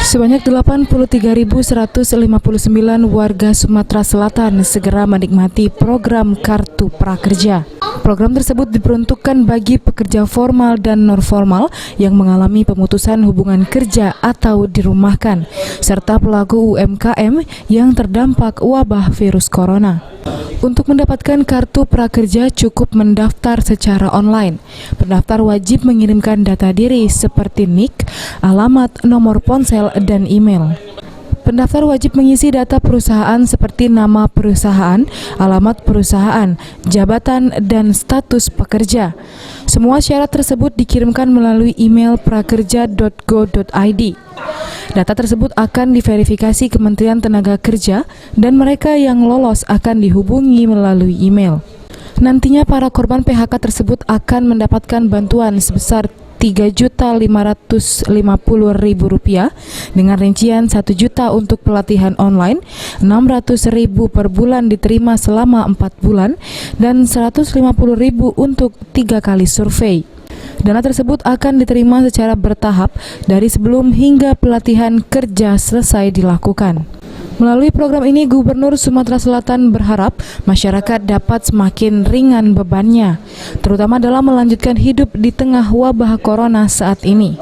Sebanyak 83.159 warga Sumatera Selatan segera menikmati program Kartu Prakerja. Program tersebut diperuntukkan bagi pekerja formal dan non-formal yang mengalami pemutusan hubungan kerja atau dirumahkan, serta pelaku UMKM yang terdampak wabah virus corona. Untuk mendapatkan kartu prakerja cukup mendaftar secara online. Pendaftar wajib mengirimkan data diri seperti NIK, alamat, nomor ponsel, dan email. Pendaftar wajib mengisi data perusahaan seperti nama perusahaan, alamat perusahaan, jabatan, dan status pekerja. Semua syarat tersebut dikirimkan melalui email prakerja.go.id. Data tersebut akan diverifikasi Kementerian Tenaga Kerja dan mereka yang lolos akan dihubungi melalui email. Nantinya para korban PHK tersebut akan mendapatkan bantuan sebesar Rp3.550.000 dengan rincian Rp1.000.000 untuk pelatihan online, Rp600.000 per bulan diterima selama 4 bulan, dan Rp150.000 untuk 3 kali survei. Dana tersebut akan diterima secara bertahap dari sebelum hingga pelatihan kerja selesai dilakukan. Melalui program ini, Gubernur Sumatera Selatan berharap masyarakat dapat semakin ringan bebannya, terutama dalam melanjutkan hidup di tengah wabah corona saat ini.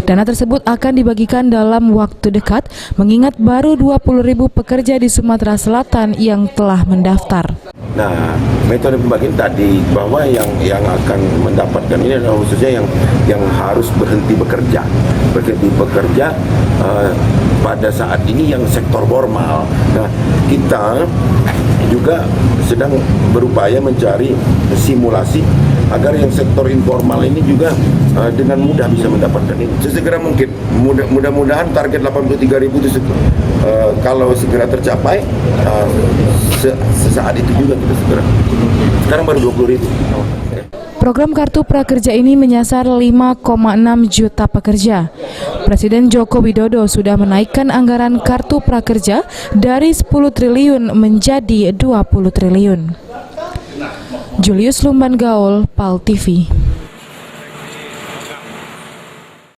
Dana tersebut akan dibagikan dalam waktu dekat, mengingat baru 20.000 pekerja di Sumatera Selatan yang telah mendaftar. Nah, metode pembagian tadi bahwa yang akan mendapatkan ini adalah khususnya yang harus berhenti bekerja pada saat ini yang sektor formal. Nah, kita juga sedang berupaya mencari simulasi agar yang sektor informal ini juga dengan mudah bisa mendapatkan ini. Sesegera mungkin, mudah-mudahan target 83.000 itu kalau segera tercapai, sesaat itu juga kita segera. Sekarang baru 20.000. Program Kartu Prakerja ini menyasar 5,6 juta pekerja. Presiden Joko Widodo sudah menaikkan anggaran Kartu Prakerja dari 10 triliun menjadi 20 triliun. Julius Lumban Gaul, PAL TV.